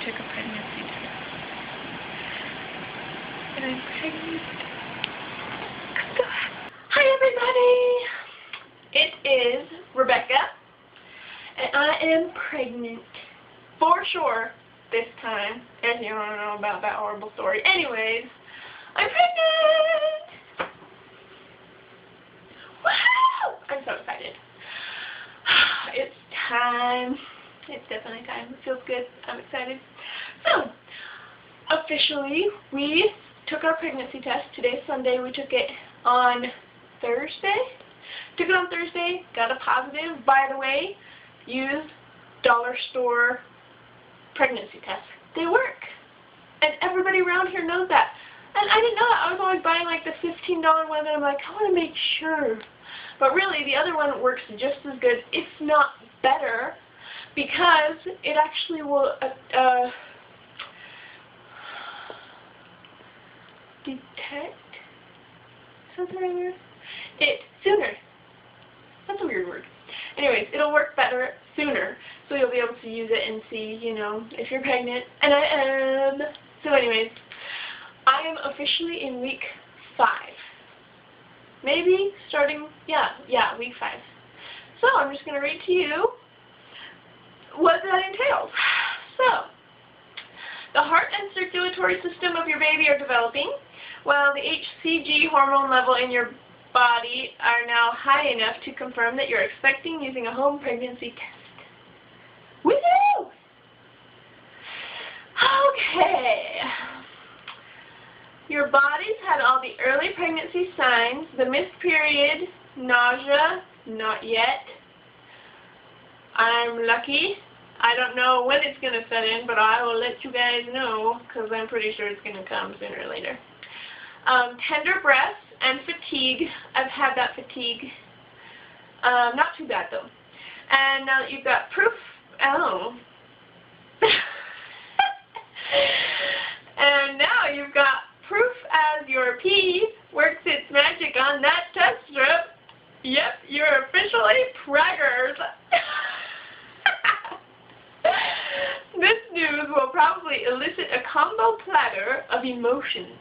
took a pregnancy test. And I'm pregnant. Hi everybody! It is Rebecca. And I am pregnant. For sure this time. If you want to know about that horrible story. Anyways, I'm pregnant! Wow! I'm so excited. It's time. It's definitely time. It feels good. I'm excited. So, officially, we took our pregnancy test. Today's Sunday. We took it on Thursday. Took it on Thursday. Got a positive. By the way, use dollar store pregnancy tests. They work. And everybody around here knows that. And I didn't know that. I was always buying like the $15 one, and I'm like, I want to make sure. But really, the other one works just as good, if not better, because it actually will detect something weird. It sooner. That's a weird word. Anyways, it'll work better sooner, so you'll be able to use it and see, you know, if you're pregnant. And I am. So anyways, I am officially in week 5. Maybe starting, yeah, week 5. So I'm just going to read to you what that entails. So, the heart and circulatory system of your baby are developing, while the HCG hormone level in your body are now high enough to confirm that you're expecting using a home pregnancy test. Woohoo! Okay. Your body's had all the early pregnancy signs, the missed period, nausea, not yet. I'm lucky. I don't know when it's going to set in, but I will let you guys know, because I'm pretty sure it's going to come sooner or later. Tender breasts and fatigue. I've had that fatigue. Not too bad, though. And now that you've got proof, and now you've got proof as your pee works its magic on that test strip. Yep, you're officially preggers. This news will probably elicit a combo platter of emotions,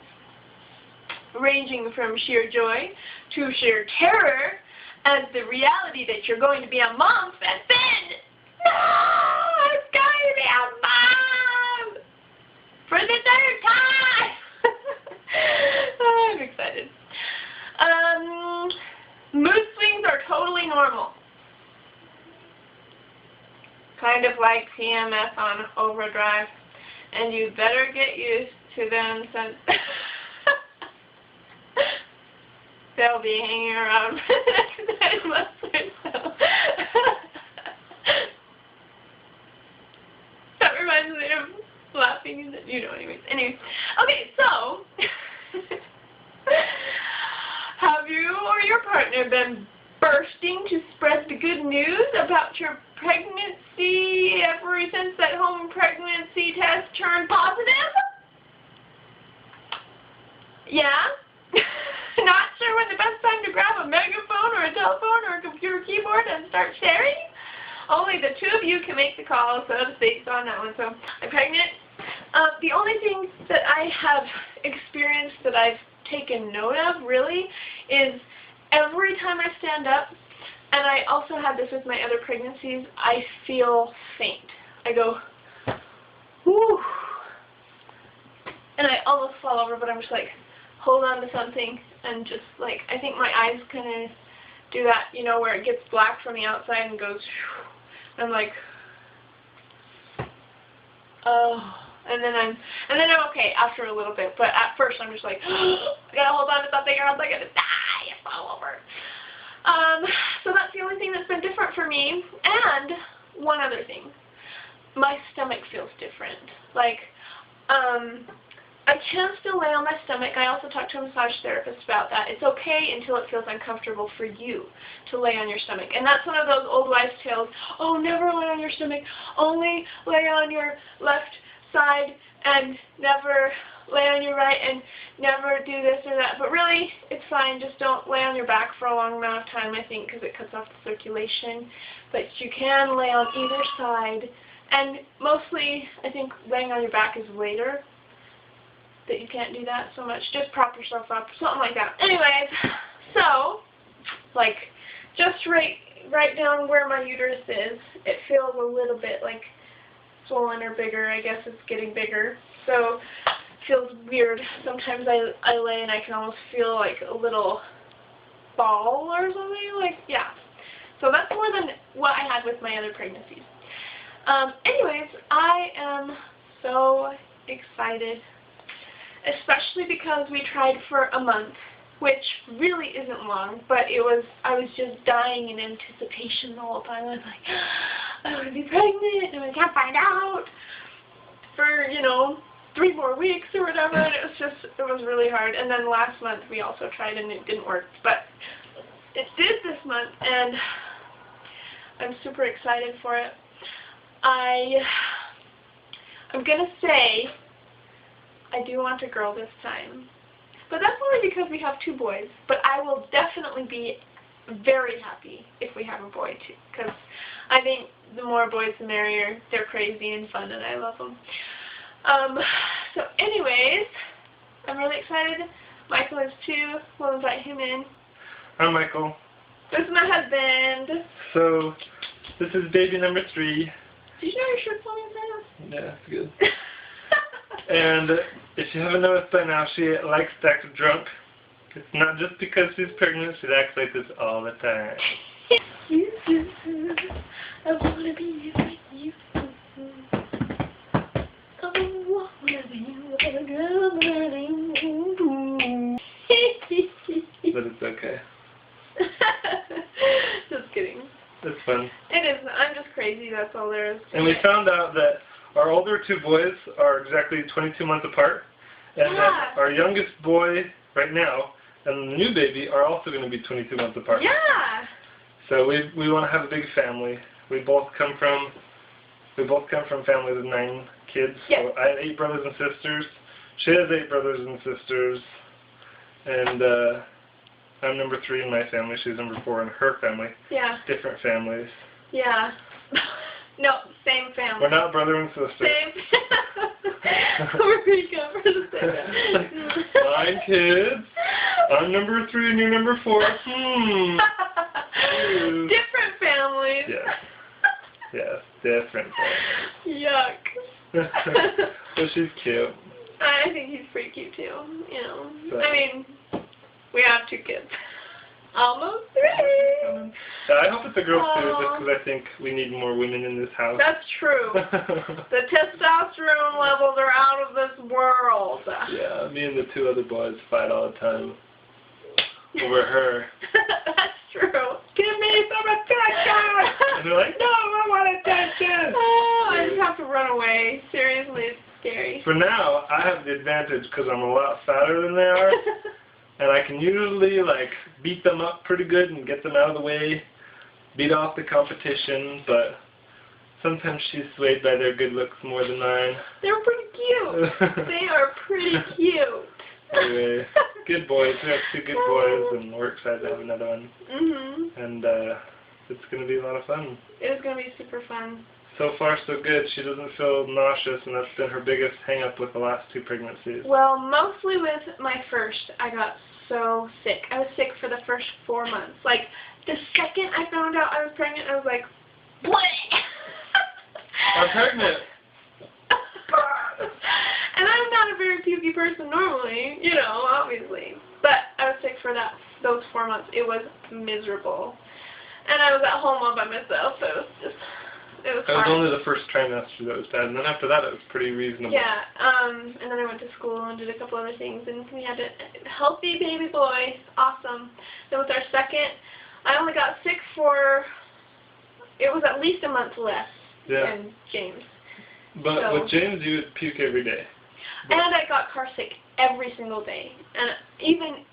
ranging from sheer joy to sheer terror as the reality that you're going to be a mom sets in. No! I'm going to be a mom! For the 3rd time! I'm excited. Mood swings are totally normal. Kind of like PMS on overdrive. And you better get used to them since they'll be hanging around for the next 9 months or so. That reminds me of laughing, you know, anyways. Okay, so have you or your partner been bursting to spread the good news about your pregnancy ever since that home pregnancy test turned positive? Yeah? Not sure when the best time to grab a megaphone or a telephone or a computer keyboard and start sharing? Only the 2 of you can make the call, so to speak, on that one. So, I'm pregnant. The only thing that I have experienced that I've taken note of, really, is every time I stand up, and I also had this with my other pregnancies, I feel faint. I go, whoo, and I almost fall over, but I'm just like, hold on to something, and just like, I think my eyes kind of do that, you know, where it gets black from the outside and goes, and I'm like, oh, and then I'm okay after a little bit, but at first I'm just like, I gotta hold on to something or else I'm gonna die and fall over. So that's the only thing that's been different for me. And one other thing, my stomach feels different. Like, I can still lay on my stomach. I also talked to a massage therapist about that. It's okay until it feels uncomfortable for you to lay on your stomach. And that's one of those old wives' tales. Oh, never lay on your stomach. Only lay on your left side and never lay on your right and never do this or that. But really, it's fine. Just don't lay on your back for a long amount of time, I think, because it cuts off the circulation. But you can lay on either side And mostly, I think laying on your back is later that you can't do that so much. Just prop yourself up, something like that. Anyways, so, like, just right down where my uterus is, it feels a little bit like swollen or bigger. I guess it's getting bigger. So, it feels weird. Sometimes I lay and I can almost feel like a little ball or something. Like, yeah. So that's more than what I had with my other pregnancies. Anyways, I am so excited, especially because we tried for a month, which really isn't long, but I was just dying in anticipation the whole time. I was like, I want to be pregnant, and I can't find out for, 3 more weeks or whatever, and it was really hard. And then last month we also tried and it didn't work, but it did this month, and I'm super excited for it. I'm gonna say I do want a girl this time, but that's only because we have 2 boys, but I will definitely be very happy if we have a boy too, because I think the more boys the merrier. They're crazy and fun and I love them. So anyways, I'm really excited. Michael is too. We'll invite him in. Hi, Michael. This is my husband. So, this is baby number 3. Did you know your shirt's on your Yeah, it's good. And if you haven't noticed by now, she likes to act drunk. It's not just because she's pregnant, she acts like this all the time. I wanna be like you. But it's okay. Just kidding. It's fun. It is. I'm just crazy, that's all there is. And we found out that our older 2 boys are exactly 22 months apart. And that our youngest boy right now and the new baby are also going to be 22 months apart. Yeah. So we want to have a big family. We both come from families of 9 kids. Yes. So I have 8 brothers and sisters. She has 8 brothers and sisters. And I'm number 3 in my family. She's number 4 in her family. Yeah. Different families. Yeah. No, same family. We're not brother and sister. Same. We're pretty good for the same. 9 kids. I'm number 3 and you're number 4. Different families. Yes. Yes, different families. Yuck. But she's cute. I think he's pretty cute too. So. I mean, we have 2 kids. Almost 3. Yeah, I hope it's a girl too, just because I think we need more women in this house. That's true. The testosterone levels are out of this world. Yeah, me and the 2 other boys fight all the time over her. That's true. Give me some attention! And they're like, no, I want attention! Oh, I just have to run away. Seriously, it's scary. For now, I have the advantage because I'm a lot fatter than they are. And I can usually, beat them up pretty good and get them out of the way, beat off the competition, but sometimes she's swayed by their good looks more than mine. They're pretty cute. They are pretty cute. Anyway, good boys. We have 2 good boys, and we're excited to have another one. And it's going to be a lot of fun. It is going to be super fun. So far, so good. She doesn't feel nauseous, and that's been her biggest hang-up with the last 2 pregnancies. Well, mostly with my first, I got so sick. I was sick for the first 4 months. Like, the second I found out I was pregnant, I was like, what? I'm pregnant! And I'm not a very pukey person normally, obviously. But I was sick for those 4 months. It was miserable. And I was at home all by myself, so it was That was hard. only the first trimester that was bad, and then after that it was pretty reasonable. Yeah, and then I went to school and did a couple other things, and we had a healthy baby boy. Awesome. Then with our second, I only got sick for, it was at least a month less than James. But with James, you would puke every day. And I got car sick every single day. And even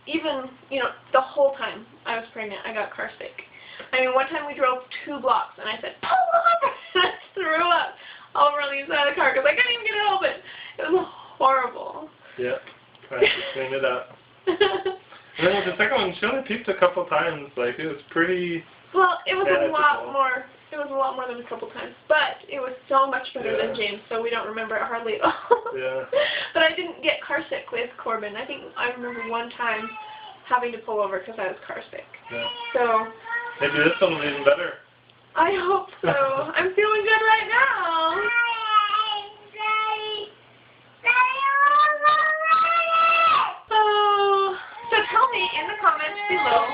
the whole time I was pregnant, I got car sick. I mean, one time we drove 2 blocks, and I said, pull over! And I threw up all over on the inside of the car, because I couldn't even get it open. It was horrible. Yep. Trying to clean it up. And then with the second one, she only puked a couple times. It was pretty Well, it was manageable. a lot more It was a lot more than a couple times. But it was so much better than James, so we don't remember it hardly at all. Yeah. But I didn't get car sick with Corbin. I think I remember one time having to pull over because I was car sick. Yeah. So Maybe this one will be even better. I hope so. I'm feeling good right now. So tell me in the comments below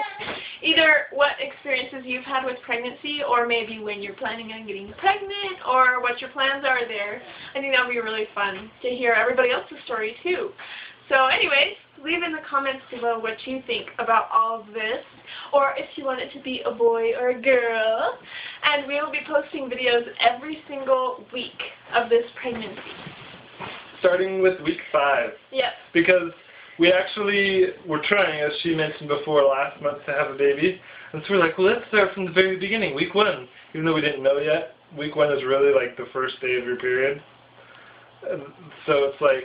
either what experiences you've had with pregnancy, or maybe when you're planning on getting pregnant, or what your plans are there. I think that would be really fun to hear everybody else's story too. So anyways, leave in the comments below what you think about all of this, or if you want it to be a boy or a girl. And we will be posting videos every single week of this pregnancy. Starting with week 5. Yep. Because we actually were trying, as she mentioned before, last month to have a baby. And so we're like, well, let's start from the very beginning, week 1. Even though we didn't know yet, week 1 is really like the first day of your period. And so it's like,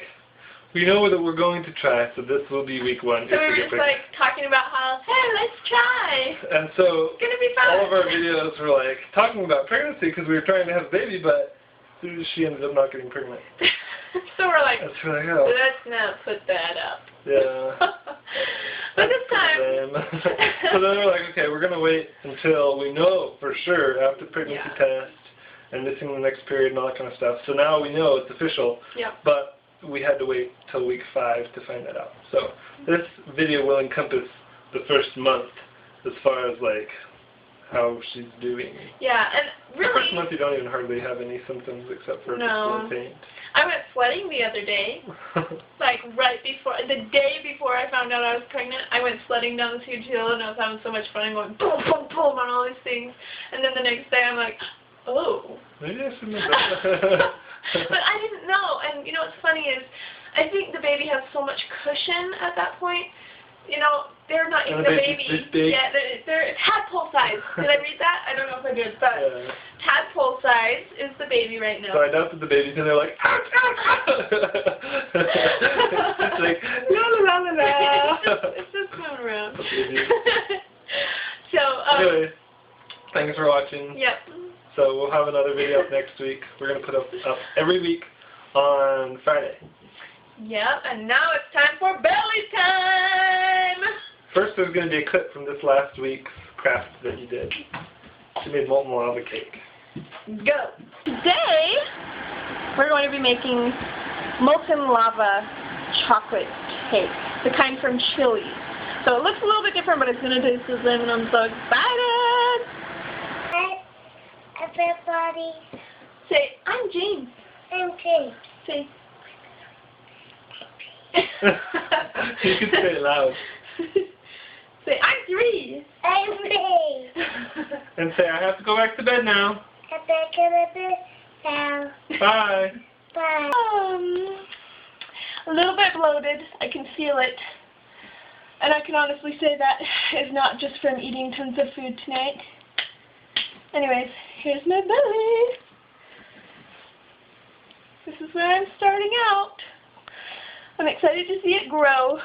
we know that we're going to try, so this will be week 1. So we were just like talking about how, hey, let's try. And so It's going to be fun. all of our videos were like talking about pregnancy because we were trying to have a baby, but she ended up not getting pregnant. So we're like, That's really oh. let's not put that up. Yeah. But this time. So then we're like, okay, we're going to wait until we know for sure after the pregnancy test and missing the next period and all that kind of stuff. So now we know it's official. Yep. But we had to wait till week 5 to find that out. So this video will encompass the first month as far as like how she's doing. Yeah, and really, the first month you don't even hardly have any symptoms except for just pain. I went sledding the other day, like right before, the day before I found out I was pregnant. I went sledding down this huge hill and I was having so much fun and going boom, boom, boom on all these things. And then the next day I'm like, oh. Maybe I shouldn't have done that. But I didn't know, and you know what's funny is, I think the baby has so much cushion at that point. You know, they're not even a baby. Yeah, they're tadpole size. Did I read that? I don't know if I did, but tadpole size is the baby right now. So I adopted the babies, and they're like, it's like, la la la la. It's just going around. Anyway, thanks for watching. Yep. So we'll have another video up next week. We're going to put up every week on Friday. Yep, and now it's time for belly time! First there's going to be a clip from this last week's craft that you did. She made molten lava cake. Go! Today, we're going to be making molten lava chocolate cake, the kind from Chili's. So it looks a little bit different, but it's going to taste the same, and I'm so excited! Everybody. Say, I'm James. I'm James. Say. You can say it loud. Say, I'm 3. I'm me. And say, I have to go back to bed now. I'm back in the bed now. Bye. Bye. A little bit bloated. I can feel it. And I can honestly say that is not just from eating tons of food tonight. Anyways, here's my belly. This is where I'm starting out. I'm excited to see it grow.